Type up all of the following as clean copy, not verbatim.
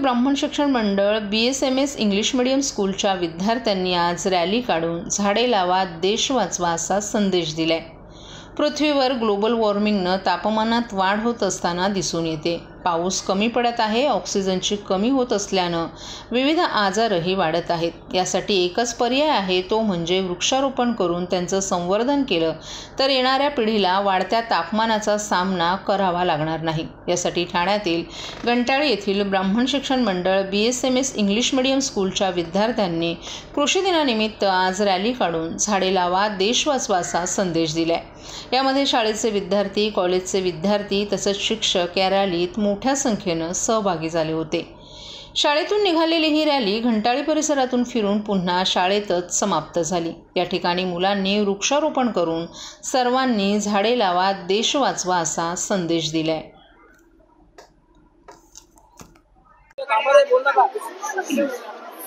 ब्राह्मण शिक्षण मंडळ BSMS इंग्लिश मीडियम स्कूलच्या विद्यार्थ्यांनी आज रॅली काढून झाडे लावा देश वाचवा असा संदेश दिलाय। पृथ्वीवर ग्लोबल वॉर्मिंगनं तापमानात वाढ होत असताना दिसून येते। पाऊस कमी पडत आहे, ऑक्सिजनची कमी होत असल्यानं विविध आजारही वाढत आहेत। यासाठी एकच पर्याय आहे, तो म्हणजे वृक्षारोपण करून त्यांचं संवर्धन केलं तर येणाऱ्या पिढीला वाढत्या तापमानाचा सामना करावा लागणार नाही। यासाठी ठाण्यातील घंटाळी येथील ब्राह्मण शिक्षण मंडळ BSMS इंग्लिश मीडियम स्कूलच्या विद्यार्थ्यांनी कृषी दिनानिमित्त आज रॅली काढून झाडे लावा देश वाचवा असा संदेश दिलाय। यामध्ये शाळेचे विद्यार्थी, कॉलेजचे विद्यार्थी तसंच शिक्षक या रॅलीत मोठ्या संख्येनं सहभागी झाले होते। शाळेतून निघालेली ही रॅली घंटाळी परिसरातून फिरून पुन्हा शाळेतच समाप्त झाली। या ठिकाणी मुलांनी वृक्षारोपण करून सर्वांनी झाडे लावा देश वाचवा असा संदेश दिलाय।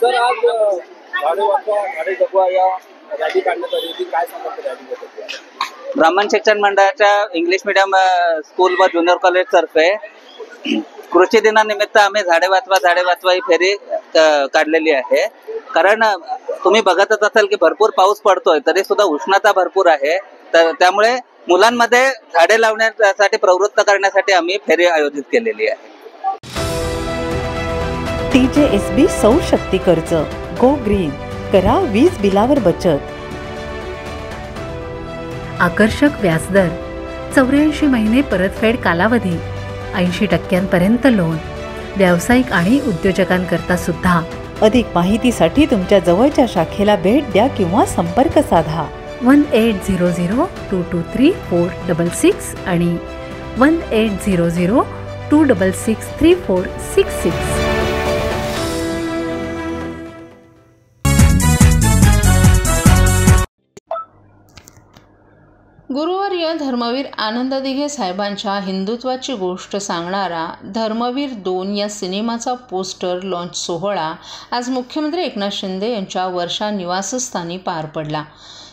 सर, आज झाडे वाचवा झाडे जगवा या रॅली काढण्यात आली होती, काय सांगतात रॅलीबद्दल? ब्राह्मण शिक्षण मंडळाच्या इंग्लिश मीडियम स्कूल व ज्युनियर कॉलेज तर्फे कृषी दिनानिमित्त आम्ही झाडे वाचवा ही फेरी काढलेली आहे। कारण तुम्ही बघतच असाल की भरपूर पाऊस पडतोय, तरी सुद्धा उष्णता भरपूर आहे। तर त्यामुळे मुलांमध्ये झाडे लावण्यासाठी प्रवृत्त करण्यासाठी आम्ही फेरी आयोजित केलेली आहे। TJSB सौर शक्ती कर्ज, गो ग्रीन, करा वीज बिलावर बचत। आकर्षक व्याजदर, 84 महिने परतफेड कालावधी, 80% लोन, व्यावसायिक आणि उद्योजकांकरता सुद्धा। अधिक माहितीसाठी तुमच्या जवळच्या शाखेला भेट द्या किंवा संपर्क साधा 1800-223-466 आणि 1800-266-3466। गुरुवारी धर्मवीर आनंद दिघे साहेबांच्या हिंदुत्वाची गोष्ट सांगणारा धर्मवीर 2 या सिनेमाचा पोस्टर लॉन्च सोहळा आज मुख्यमंत्री एकनाथ शिंदे यांच्या वर्षा निवासस्थानी पार पडला।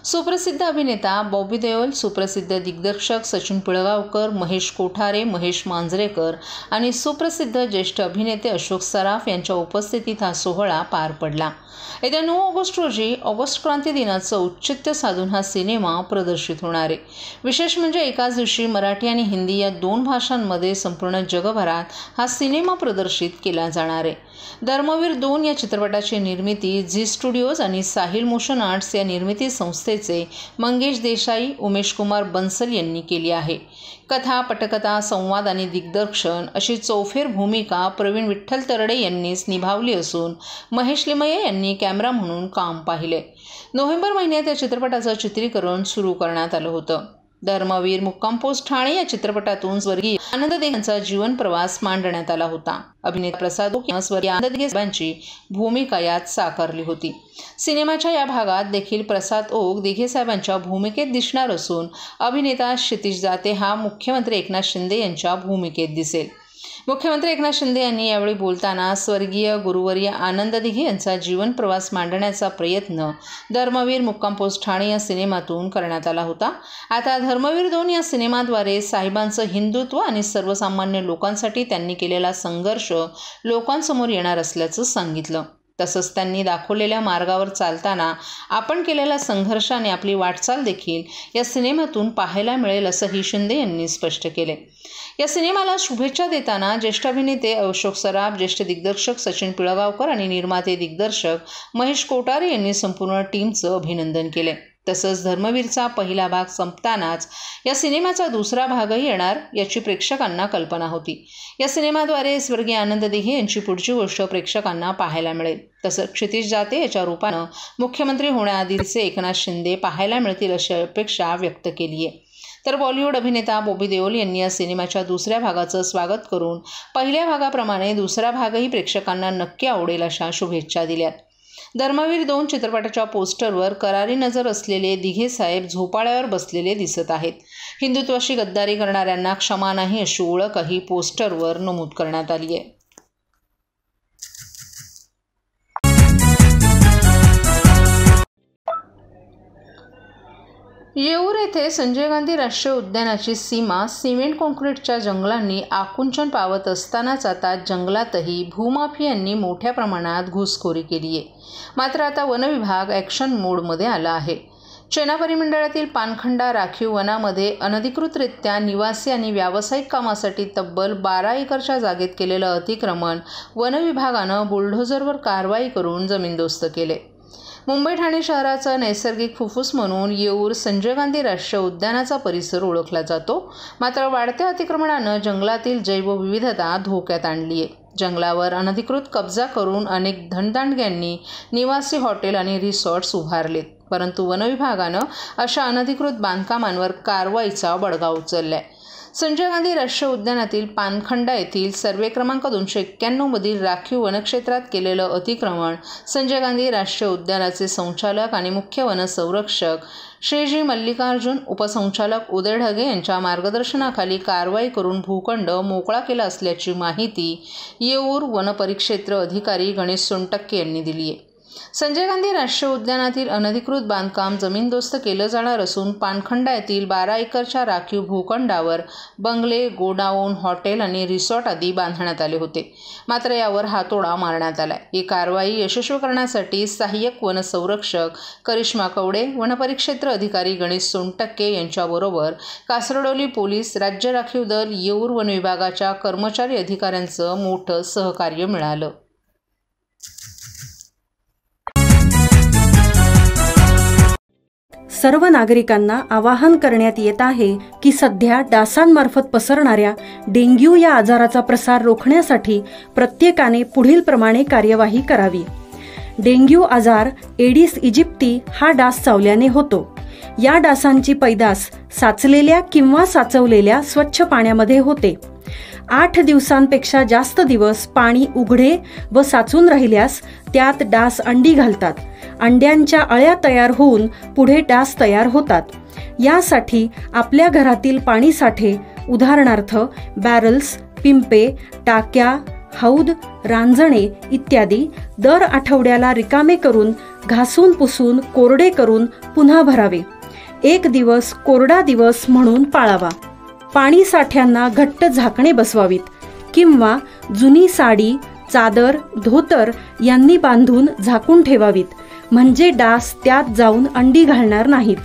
सुप्रसिद्ध अभिनेता बॉबी देओल, सुप्रसिद्ध दिग्दर्शक सचिन पिळगावकर, महेश कोठारे, महेश मांजरेकर आणि सुप्रसिद्ध ज्येष्ठ अभिनेते अशोक सराफ यांच्या उपस्थितीत हा सोहळा पार पडला। येत्या 9 ऑगस्ट रोजी ऑगस्ट क्रांती दिनाचं औचित्य साधून हा सिनेमा प्रदर्शित होणार आहे। विशेष म्हणजे एकाच दिवशी मराठी आणि हिंदी या 2 भाषांमध्ये संपूर्ण जगभरात हा सिनेमा प्रदर्शित केला जाणार आहे। धर्मवीर 2 या चित्रपटाची निर्मिती झी स्टुडिओज आणि साहिल मोशन आर्ट्स या निर्मिती संस्थेचे मंगेश देसाई, उमेश कुमार बन्सल यांनी केली आहे। कथा, पटकथा, संवाद आणि दिग्दर्शन अशी चौफेर भूमिका प्रवीण विठ्ठल तरडे यांनीच निभावली असून महेश लिमये यांनी कॅमेरा म्हणून काम पाहिले। नोव्हेंबर महिन्यात या चित्रपटाचं चित्रीकरण सुरू करण्यात आलं होतं। धर्मवीर मुक्काम पोस्ट ठाणे या चित्रपटातून स्वर्गीय आनंद दिघे यांचा जीवन प्रवास मांडण्यात आला होता। अभिनेता प्रसाद ओक यांनी स्वर्गीय आनंद दिघे साहेबांची भूमिका यात साकारली होती। सिनेमाच्या या भागात देखील प्रसाद ओक दिघे साहेबांच्या भूमिकेत दिसणार असून अभिनेता क्षितिज जाते हा मुख्यमंत्री एकनाथ शिंदे यांच्या भूमिकेत दिसेल। मुख्यमंत्री एकनाथ शिंदे यांनी यावेळी बोलताना स्वर्गीय गुरुवर्य आनंद दिघे यांचा जीवन प्रवास मांडण्याचा प्रयत्न धर्मवीर मुक्काम पोस्ट ठाणे या सिनेमातून करण्यात आला होता। आता धर्मवीर 2 या सिनेमाद्वारे साहेबांचं हिंदुत्व आणि सर्वसामान्य लोकांसाठी त्यांनी केलेला संघर्ष लोकांसमोर येणार असल्याचं सांगितलं। तसंच त्यांनी दाखवलेल्या मार्गावर चालताना आपण केलेल्या संघर्षाने आपली वाटचाल देखील या सिनेमातून पाहायला मिळेल असंही शिंदे यांनी स्पष्ट केले। या सिनेमाला शुभेच्छा देताना ज्येष्ठ अभिनेते अशोक सराफ, ज्येष्ठ दिग्दर्शक सचिन पिळगावकर आणि निर्माते दिग्दर्शक महेश कोठारे यांनी संपूर्ण टीमचं अभिनंदन केले। तसंच धर्मवीरचा पहिला भाग संपतानाच या सिनेमाचा दुसरा भागही येणार याची प्रेक्षकांना कल्पना होती। या सिनेमाद्वारे स्वर्गीय आनंद दिघे यांची पुढची गोष्ट प्रेक्षकांना पाहायला मिळेल। तसंच क्षितिज जाते याच्या रूपानं मुख्यमंत्री होण्याआधीचे एकनाथ शिंदे पाहायला मिळतील अशी अपेक्षा व्यक्त केली आहे। तर बॉलिवूड अभिनेता बॉबी देओल यांनी या सिनेमाच्या दुसऱ्या भागाचं स्वागत करून पहिल्या भागाप्रमाणे दुसरा भागही प्रेक्षकांना नक्की आवडेल अशा शुभेच्छा दिल्यात। धर्मवीर 2 चित्रपटाच्या पोस्टरवर करारी नजर असलेले दिघे साहेब झोपाळ्यावर बसलेले दिसत आहेत। हिंदुत्वाशी गद्दारी करणाऱ्यांना क्षमा नाही अशी ओळखही पोस्टरवर नमूद करण्यात आली आहे। येऊर येथे संजय गांधी राष्ट्रीय उद्यानाची सीमा सिमेंट कॉन्क्रीटच्या जंगलांनी आकुंचन पावत असतानाच आता जंगलातही भूमाफियांनी मोठ्या प्रमाणात घुसखोरी केली आहे. मात्र आता वनविभाग ॲक्शन मोडमध्ये आला आहे. चेना परिमंडळातील पानखंडा राखीव वनामध्ये अनधिकृतरित्या निवासी आणि व्यावसायिक कामासाठी तब्बल 12 एकरच्या जागेत केलेलं अतिक्रमण वनविभागानं बुलडोझरवर कारवाई करून जमीनदोस्त केले. मुंबई ठाणे शहराचं नैसर्गिक फुफ्फुस म्हणून येऊर संजय गांधी राष्ट्रीय उद्यानाचा परिसर ओळखला जातो. मात्र वाढत्या अतिक्रमणानं जंगलातील जैवविविधता धोक्यात आणली आहे. जंगलावर अनधिकृत कब्जा करून अनेक धनदांडग्यांनी निवासी हॉटेल आणि रिसॉर्ट्स उभारलेत. परंतु वनविभागानं अशा अनधिकृत बांधकामांवर कारवाईचा बडगा उचललाय. संजय गांधी राष्ट्रीय उद्यानातील पानखंडा येथील सर्वे क्रमांक 291 मधील राखीव वनक्षेत्रात केलेलं अतिक्रमण संजय गांधी राष्ट्रीय उद्यानाचे संचालक आणि मुख्य वनसंरक्षक श्री मल्लिकार्जुन, उपसंचालक उदय ढगे यांच्या मार्गदर्शनाखाली कारवाई करून भूखंड मोकळा केला असल्याची माहिती येऊर वनपरिक्षेत्र अधिकारी गणेश सोनटक्के यांनी दिली आहे. संजय गांधी राष्ट्रीय उद्यानातील अनधिकृत बांधकाम जमीनदोस्त केलं जाणार असून पानखंडा येथील 12 एकरच्या राखीव भूखंडावर बंगले, गोडाऊन, हॉटेल आणि रिसॉर्ट आदी बांधण्यात आले होते. मात्र यावर हातोडा मारण्यात आलाय. ही कारवाई यशस्वी करण्यासाठी सहाय्यक वनसंरक्षक करिश्मा कवडे, वनपरिक्षेत्र अधिकारी गणेश सोनटक्के यांच्याबरोबर कासरडोली पोलीस, राज्य राखीव दल, येऊर वन विभागाच्या कर्मचारी अधिकाऱ्यांचं मोठं सहकार्य मिळालं. सर्व नागरिकांना आवाहन करण्यात येत आहे की सध्या डासांमार्फत पसरणाऱ्या डेंग्यू या आजाराचा प्रसार रोखण्यासाठी प्रत्येकाने पुढीलप्रमाणे कार्यवाही करावी. डेंग्यू आजार एडिस इजिप्ती हा डास चावल्याने होतो. या डासांची पैदास साचलेल्या किंवा साचवलेल्या स्वच्छ पाण्यामध्ये होते. 8 दिवसांपेक्षा जास्त दिवस पाणी उघडे व साचून राहिल्यास त्यात डास अंडी घालतात. अंड्यांच्या अळ्या तयार होऊन पुढे डास तयार होतात. यासाठी आपल्या घरातील पाणीसाठे उदाहरणार्थ बॅरल्स, पिंपे, टाक्या, हौद, रांजणे इत्यादी दर आठवड्याला रिकामे करून घासून पुसून कोरडे करून पुन्हा भरावे. 1 दिवस कोरडा दिवस म्हणून पाळावा. पाणी साठ्यांना घट्ट झाकणे बसवावीत किंवा जुनी साडी, चादर, धोतर यांनी बांधून झाकून ठेवावीत, म्हणजे डास त्यात जाऊन अंडी घालणार नाहीत.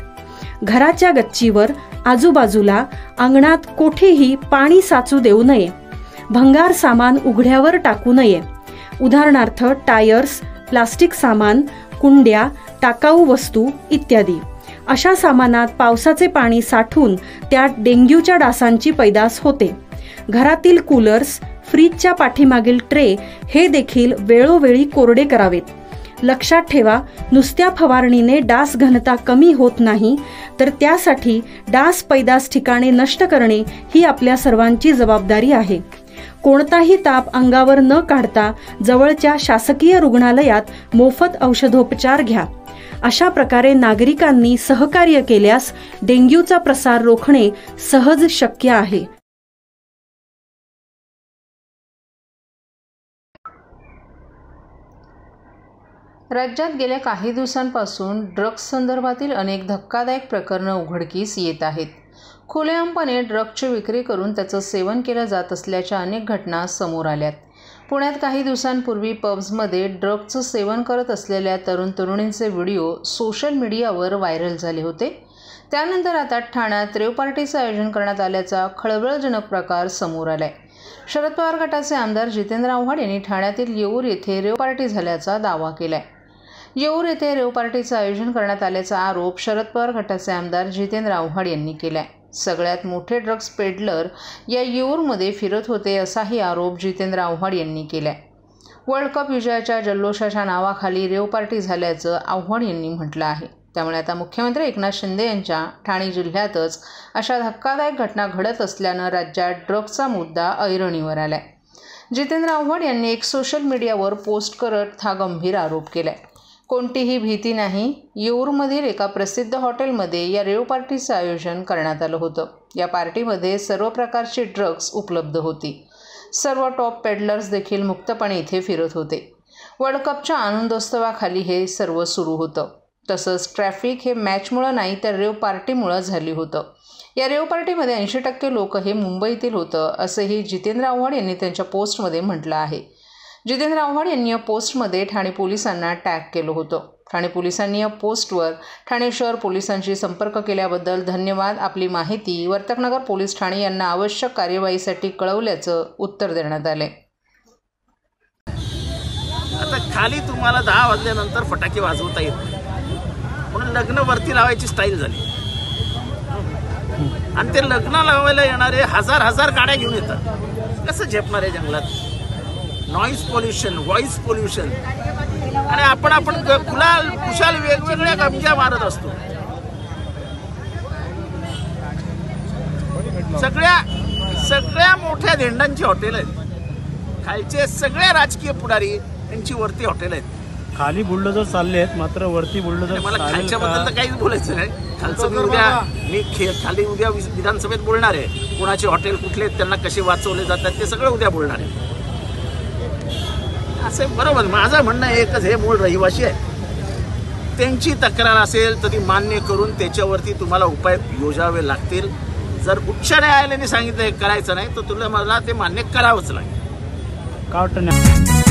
घराच्या गच्चीवर, आजूबाजूला, अंगणात कोठेही पाणी साचू देऊ नये. भंगार सामान उघड्यावर टाकू नये. उदाहरणार्थ टायर्स, प्लास्टिक सामान, कुंड्या, टाकाऊ वस्तू इत्यादी. अशा सामानात पावसाचे पाणी साठून त्यात डेंग्यूच्या डासांची पैदास होते. घरातील कूलर्स, फ्रीजच्या पाठीमागील ट्रे हे देखील वेळोवेळी कोरडे करावेत. लक्षात ठेवा, नुसत्या फवारणीने डास घनता कमी होत नाही, तर त्यासाठी डास पैदास ठिकाणे नष्ट करणे ही आपल्या सर्वांची जबाबदारी आहे. कोणताही ताप अंगावर न काढता जवळच्या शासकीय रुग्णालयात मोफत औषधोपचार घ्या. अशा प्रकारे नागरिकांनी सहकार्य केल्यास डेंग्यूचा प्रसार रोखणे सहज शक्य आहे. राज्यात गेल्या काही दिवसांपासून ड्रग्ज संदर्भातील अनेक धक्कादायक प्रकरणं उघडकीस येत आहेत. खुलेआमपणे ड्रग्जची विक्री करून त्याचं सेवन केलं जात असल्याच्या अनेक घटना समोर आल्यात. पुण्यात काही दिवसांपूर्वी पब्समध्ये ड्रग्जचं सेवन करत असलेल्या तरुण-तरुणींचे व्हिडिओ सोशल मीडियावर व्हायरल झाले होते. त्यानंतर आता ठाण्यात रेव पार्टीचं आयोजन करण्यात आल्याचा खळबळजनक प्रकार समोर आलाय. शरद पवार गटाचे आमदार जितेंद्र आव्हाड यांनी ठाण्यातील येऊर येथे रेव पार्टी झाल्याचा दावा केलाय. येऊर येथे रेव पार्टीचं आयोजन करण्यात आल्याचा आरोप शरद पवार गटाचे आमदार जितेंद्र आव्हाड यांनी केलाय. सगळ्यात मोठे ड्रग्ज पेडलर या येऊरमध्ये फिरत होते असाही आरोप जितेंद्र आव्हाड यांनी केलाय. वर्ल्ड कप विजयाच्या जल्लोषाच्या नावाखाली रेव पार्टी झाल्याचं आव्हाड यांनी म्हटलं आहे. त्यामुळे आता मुख्यमंत्री एकनाथ शिंदे यांच्या ठाणे जिल्ह्यातच अशा धक्कादायक घटना घडत असल्यानं राज्यात ड्रग्जचा मुद्दा ऐरणीवर आलाय. जितेंद्र आव्हाड यांनी एक सोशल मीडियावर पोस्ट करत हा गंभीर आरोप केलाय. कोणतीही भीती नाही. येऊरमधील एका प्रसिद्ध हॉटेलमध्ये या रेव पार्टीचं आयोजन करण्यात आलं होतं. या पार्टीमध्ये सर्व प्रकारची ड्रग्ज उपलब्ध होती. सर्व टॉप पेडलर्स देखील मुक्तपणे इथे फिरत होते. वर्ल्ड कपच्या आनंदोत्सवाखाली हे सर्व सुरू होतं. तसंच ट्रॅफिक हे मॅचमुळं नाही तर रेव पार्टीमुळं झाली होतं. या रेव पार्टीमध्ये 80% लोक हे मुंबईतील होतं असंही जितेंद्र आव्हाड यांनी त्यांच्या पोस्टमध्ये म्हटलं आहे. जितेंद्र आव्हाड यांनी या पोस्टमध्ये ठाणे पोलिसांना टॅग केलं होतं. ठाणे पोलिसांनी या पोस्टवर ठाणे शहर पोलिसांशी संपर्क केल्याबद्दल धन्यवाद. आपली माहिती वर्तकनगर पोलीस ठाणे यांना आवश्यक कार्यवाहीसाठी कळवल्याचं उत्तर देण्यात आले. आता खाली तुम्हाला 10 वाजल्यानंतर फटाके वाजवता येत नाही म्हणून लग्न वरती लावायची स्टाईल झाली आणि ते लग्न लावायला येणारे हजार गाड्या घेऊन येतात. कसं झेपणार आहे जंगलात? नॉईज पोल्युशन, व्हॉइस पोल्युशन आणि आपण कुशाल वेगवेगळ्या गमजा मारत असतो. सगळ्या मोठ्या धेंडांची हॉटेल आहेत. खालचे सगळे राजकीय पुढारी यांची वरती हॉटेल आहेत. खाली बुलडोजर चालले आहेत मात्र वरती बुलडोजर मला खालच्याबद्दल तर काहीच बोलायचं नाही. खालचं खाली उद्या विधानसभेत बोलणार आहे. कोणाचे हॉटेल कुठले आहेत, त्यांना कसे वाचवले जातात ते सगळं उद्या बोलणार आहे. असं बरोबर. माझं म्हणणं एकच, हे मूळ रहिवासी आहे. त्यांची तक्रार असेल तर ती मान्य करून त्याच्यावरती तुम्हाला उपाय योजावे लागतील. जर उच्च न्यायालयाने सांगितलं हे करायचं नाही तर तुला मला ते मान्य करावंच लागेल. का वाटतं